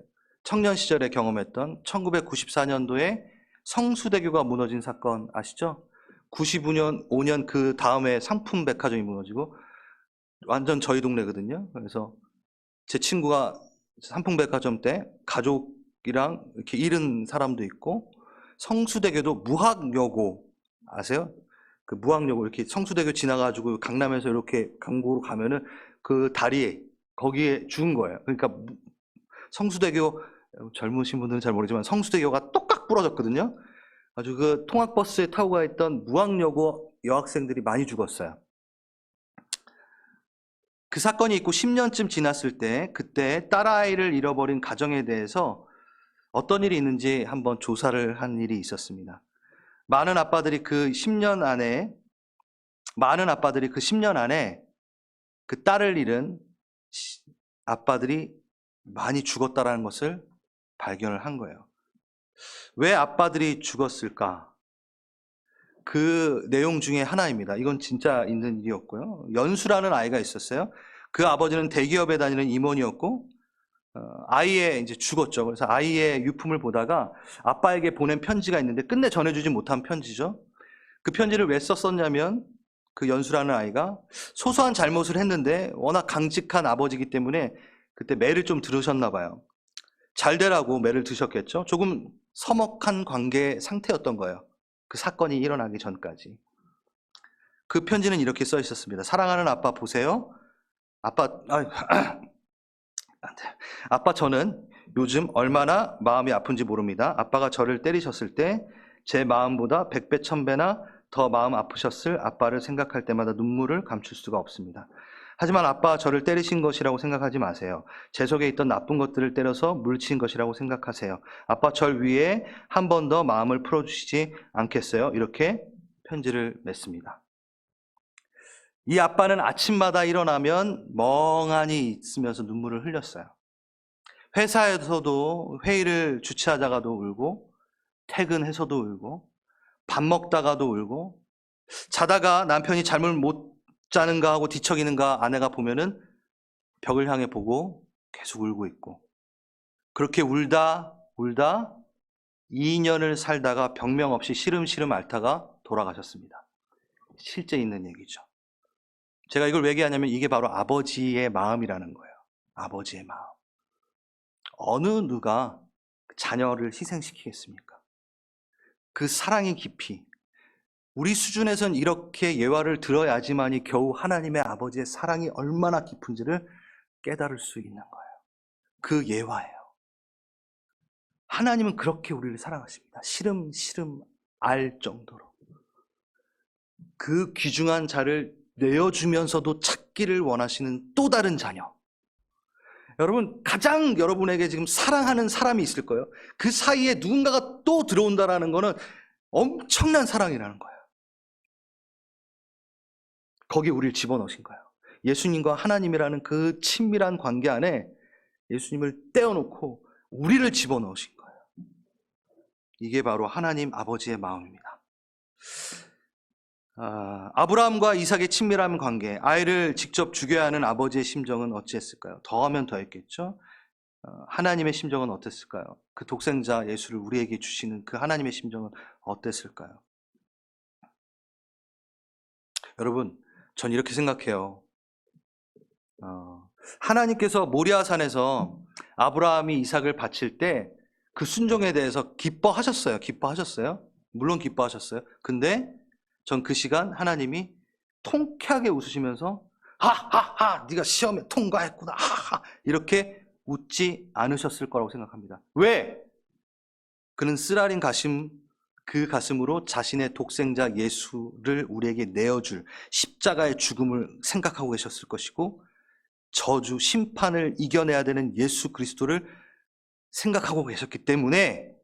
청년 시절에 경험했던 1994년도에 성수대교가 무너진 사건 아시죠? 95년 그 다음에 상품백화점이 무너지고 완전 저희 동네거든요. 그래서 제 친구가 상품백화점 때 가족이랑 이렇게 잃은 사람도 있고, 성수대교도 무학여고 아세요? 그 무학여고 이렇게 성수대교 지나가지고 강남에서 이렇게 강구로 가면은 그 다리에 거기에 죽은 거예요. 그러니까 성수대교, 젊으신 분들은 잘 모르지만 성수대교가 똑깍 부러졌거든요. 아주 그 통학버스에 타고 가 있던 무학여고 여학생들이 많이 죽었어요. 그 사건이 있고 10년쯤 지났을 때 그때 딸아이를 잃어버린 가정에 대해서 어떤 일이 있는지 한번 조사를 한 일이 있었습니다. 많은 아빠들이 그 10년 안에 그 딸을 잃은 아빠들이 많이 죽었다라는 것을 발견을 한 거예요. 왜 아빠들이 죽었을까? 그 내용 중에 하나입니다. 이건 진짜 있는 일이었고요. 연수라는 아이가 있었어요. 그 아버지는 대기업에 다니는 임원이었고, 아이의 이제 죽었죠. 그래서 아이의 유품을 보다가 아빠에게 보낸 편지가 있는데 끝내 전해주지 못한 편지죠. 그 편지를 왜 썼었냐면 그 연수라는 아이가 소소한 잘못을 했는데 워낙 강직한 아버지이기 때문에 그때 매를 좀 들으셨나 봐요. 잘 되라고 매를 드셨겠죠. 조금 서먹한 관계 상태였던 거예요. 그 사건이 일어나기 전까지. 그 편지는 이렇게 써 있었습니다. 사랑하는 아빠 보세요. 아빠, 안 돼. 아빠 저는 요즘 얼마나 마음이 아픈지 모릅니다. 아빠가 저를 때리셨을 때 제 마음보다 100배, 1000배나 더 마음 아프셨을 아빠를 생각할 때마다 눈물을 감출 수가 없습니다. 하지만 아빠 저를 때리신 것이라고 생각하지 마세요. 제 속에 있던 나쁜 것들을 때려서 물친 것이라고 생각하세요. 아빠 절 위해 한 번 더 마음을 풀어주시지 않겠어요? 이렇게 편지를 맺습니다. 이 아빠는 아침마다 일어나면 멍하니 있으면서 눈물을 흘렸어요. 회사에서도 회의를 주최하다가도 울고, 퇴근해서도 울고, 밥 먹다가도 울고, 자다가 남편이 잠을 못 자는가 하고 뒤척이는가 아내가 보면은 벽을 향해 보고 계속 울고 있고, 그렇게 울다 2년을 살다가 병명 없이 시름시름 앓다가 돌아가셨습니다. 실제 있는 얘기죠. 제가 이걸 왜 얘기하냐면 이게 바로 아버지의 마음이라는 거예요. 아버지의 마음. 어느 누가 자녀를 희생시키겠습니까? 그 사랑의 깊이, 우리 수준에선 이렇게 예화를 들어야지만이 겨우 하나님의 아버지의 사랑이 얼마나 깊은지를 깨달을 수 있는 거예요. 그 예화예요. 하나님은 그렇게 우리를 사랑하십니다. 시름시름 알 정도로. 그 귀중한 자를 내어주면서도 찾기를 원하시는 또 다른 자녀. 여러분, 가장 여러분에게 지금 사랑하는 사람이 있을 거예요. 그 사이에 누군가가 또 들어온다라는 거는 엄청난 사랑이라는 거예요. 거기 우리를 집어넣으신 거예요. 예수님과 하나님이라는 그 친밀한 관계 안에 예수님을 떼어놓고 우리를 집어넣으신 거예요. 이게 바로 하나님 아버지의 마음입니다. 아브라함과 이삭의 친밀한 관계, 아이를 직접 죽여야 하는 아버지의 심정은 어찌했을까요? 더하면 더했겠죠. 하나님의 심정은 어땠을까요? 그 독생자 예수를 우리에게 주시는 그 하나님의 심정은 어땠을까요? 여러분, 전 이렇게 생각해요. 하나님께서 모리아산에서 아브라함이 이삭을 바칠 때 그 순종에 대해서 기뻐하셨어요. 기뻐하셨어요. 물론 기뻐하셨어요. 근데 전 그 시간 하나님이 통쾌하게 웃으시면서 하하하 네가 시험에 통과했구나 하하 이렇게 웃지 않으셨을 거라고 생각합니다. 왜? 그는 쓰라린 가슴, 그 가슴으로 자신의 독생자 예수를 우리에게 내어줄 십자가의 죽음을 생각하고 계셨을 것이고, 저주, 심판을 이겨내야 되는 예수 그리스도를 생각하고 계셨기 때문에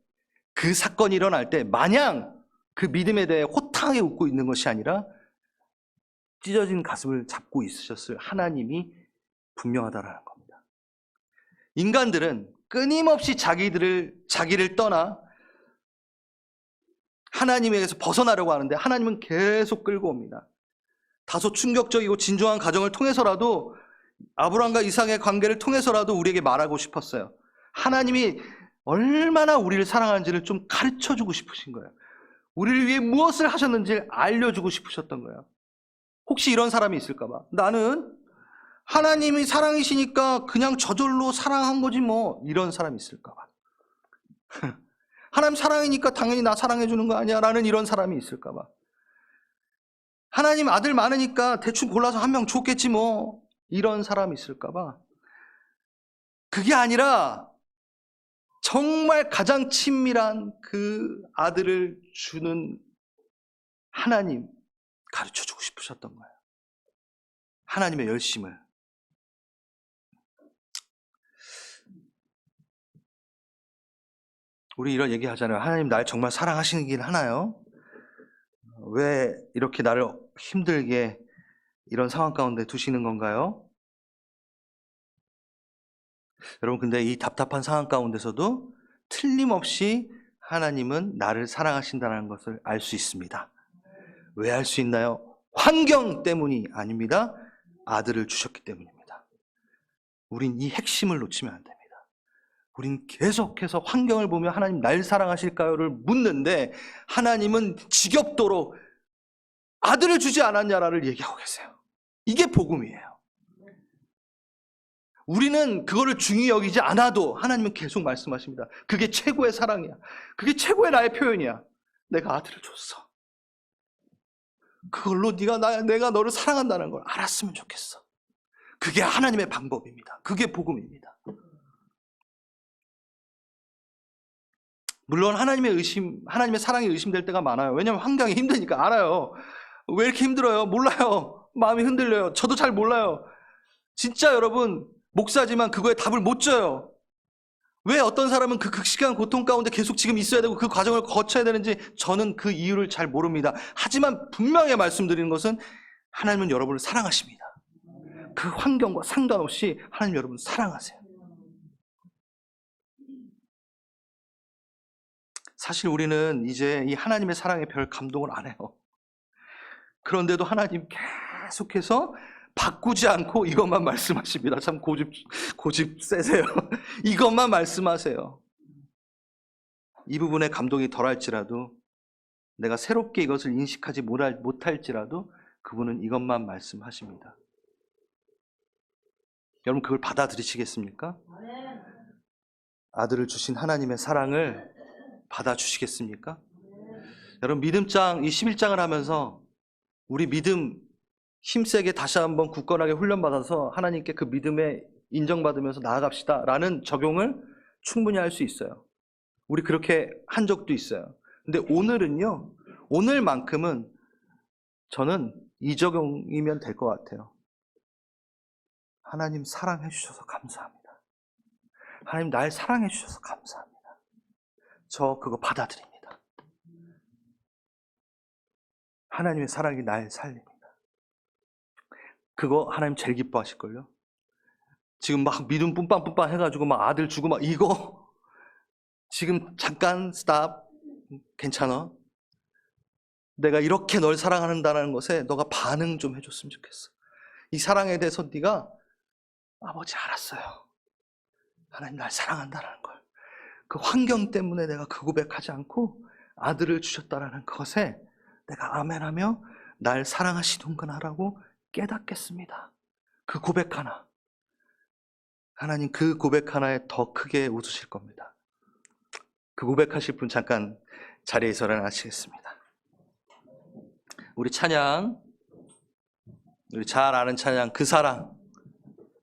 그 사건이 일어날 때 마냥 그 믿음에 대해 호탕하게 웃고 있는 것이 아니라 찢어진 가슴을 잡고 있으셨을 하나님이 분명하다라는 겁니다. 인간들은 끊임없이 자기를 떠나 하나님에게서 벗어나려고 하는데 하나님은 계속 끌고 옵니다. 다소 충격적이고 진중한 가정을 통해서라도, 아브라함과 이삭의 관계를 통해서라도 우리에게 말하고 싶었어요. 하나님이 얼마나 우리를 사랑하는지를 좀 가르쳐주고 싶으신 거예요. 우리를 위해 무엇을 하셨는지 알려주고 싶으셨던 거예요. 혹시 이런 사람이 있을까봐, 나는 하나님이 사랑이시니까 그냥 저절로 사랑한 거지 뭐, 이런 사람이 있을까봐. 하나님 사랑이니까 당연히 나 사랑해 주는 거 아니야 라는 이런 사람이 있을까봐. 하나님 아들 많으니까 대충 골라서 한 명 줬겠지 뭐, 이런 사람이 있을까봐. 그게 아니라 정말 가장 친밀한 그 아들을 주는 하나님 가르쳐주고 싶으셨던 거예요. 하나님의 열심을. 우리 이런 얘기 하잖아요. 하나님 날 정말 사랑하시긴 하나요? 왜 이렇게 나를 힘들게 이런 상황 가운데 두시는 건가요? 여러분, 근데 이 답답한 상황 가운데서도 틀림없이 하나님은 나를 사랑하신다는 것을 알 수 있습니다. 왜 알 수 있나요? 환경 때문이 아닙니다. 아들을 주셨기 때문입니다. 우린 이 핵심을 놓치면 안 됩니다. 우린 계속해서 환경을 보며 하나님 날 사랑하실까요를 묻는데 하나님은 지겹도록 아들을 주지 않았냐를 얘기하고 계세요. 이게 복음이에요. 우리는 그거를 중히 여기지 않아도 하나님은 계속 말씀하십니다. 그게 최고의 사랑이야. 그게 최고의 나의 표현이야. 내가 아들을 줬어. 그걸로 내가 너를 사랑한다는 걸 알았으면 좋겠어. 그게 하나님의 방법입니다. 그게 복음입니다. 물론 하나님의 사랑이 의심될 때가 많아요. 왜냐하면 환경이 힘드니까. 알아요. 왜 이렇게 힘들어요? 몰라요. 마음이 흔들려요. 저도 잘 몰라요. 진짜 여러분, 목사지만 그거에 답을 못 줘요. 왜 어떤 사람은 그 극심한 고통 가운데 계속 지금 있어야 되고 그 과정을 거쳐야 되는지 저는 그 이유를 잘 모릅니다. 하지만 분명히 말씀드리는 것은 하나님은 여러분을 사랑하십니다. 그 환경과 상관없이 하나님 여러분 사랑하세요. 사실 우리는 이제 이 하나님의 사랑에 별 감동을 안 해요. 그런데도 하나님 계속해서 바꾸지 않고 이것만 말씀하십니다. 참 고집 세세요. 이것만 말씀하세요. 이 부분에 감동이 덜할지라도, 내가 새롭게 이것을 인식하지 못할지라도 그분은 이것만 말씀하십니다. 여러분, 그걸 받아들이시겠습니까? 아들을 주신 하나님의 사랑을 받아주시겠습니까? 여러분, 믿음장, 이 11장을 하면서 우리 믿음 힘세게 다시 한번 굳건하게 훈련받아서 하나님께 그 믿음에 인정받으면서 나아갑시다 라는 적용을 충분히 할 수 있어요. 우리 그렇게 한 적도 있어요. 근데 오늘은요, 오늘만큼은 저는 이 적용이면 될 것 같아요. 하나님 사랑해 주셔서 감사합니다. 하나님 날 사랑해 주셔서 감사합니다. 저 그거 받아들입니다. 하나님의 사랑이 날 살립니다. 그거 하나님 제일 기뻐하실걸요? 지금 막 믿음 뿜빵뿜빵 해가지고 막 아들 주고 막 이거 지금 잠깐 스탑. 괜찮아. 내가 이렇게 널 사랑한다는 것에 너가 반응 좀 해줬으면 좋겠어. 이 사랑에 대해서 네가 아버지 알았어요. 하나님 날 사랑한다는 걸. 그 환경 때문에 내가 그 고백하지 않고 아들을 주셨다라는 것에 내가 아멘하며 날 사랑하시는구나라고 깨닫겠습니다. 그 고백 하나. 하나님 그 고백 하나에 더 크게 웃으실 겁니다. 그 고백하실 분 잠깐 자리에서 일어나시겠습니다. 우리 찬양, 우리 잘 아는 찬양, 그 사랑,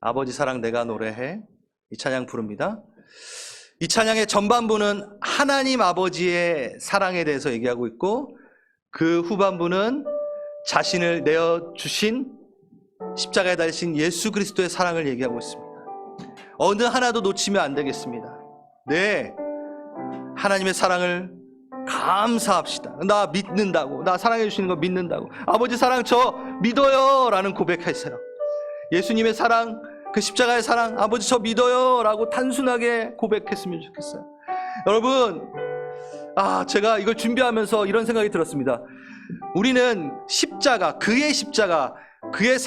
아버지 사랑 내가 노래해, 이 찬양 부릅니다. 이 찬양의 전반부는 하나님 아버지의 사랑에 대해서 얘기하고 있고, 그 후반부는 자신을 내어주신 십자가에 달리신 예수 그리스도의 사랑을 얘기하고 있습니다. 어느 하나도 놓치면 안 되겠습니다. 네, 하나님의 사랑을 감사합시다. 나 믿는다고, 나 사랑해 주시는 거 믿는다고, 아버지 사랑 저 믿어요 라는 고백하세요. 예수님의 사랑, 그 십자가의 사랑, 아버지 저 믿어요 라고 단순하게 고백했으면 좋겠어요. 여러분, 제가 이걸 준비하면서 이런 생각이 들었습니다. 우리는 십자가, 그의 십자가, 그의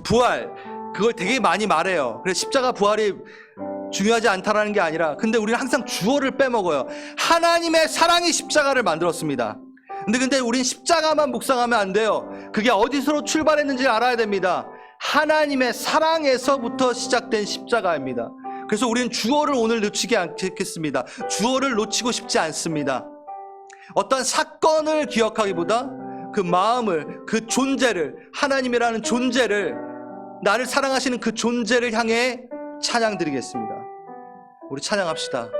부활, 그걸 되게 많이 말해요. 그래서 십자가 부활이 중요하지 않다라는 게 아니라, 근데 우리는 항상 주어를 빼먹어요. 하나님의 사랑이 십자가를 만들었습니다. 근데 우린 십자가만 묵상하면 안 돼요. 그게 어디서로 출발했는지 알아야 됩니다. 하나님의 사랑에서부터 시작된 십자가입니다. 그래서 우리는 주어를 오늘 놓치지 않겠습니다. 주어를 놓치고 싶지 않습니다. 어떤 사건을 기억하기보다 그 마음을, 그 존재를, 하나님이라는 존재를, 나를 사랑하시는 그 존재를 향해 찬양 드리겠습니다. 우리 찬양합시다.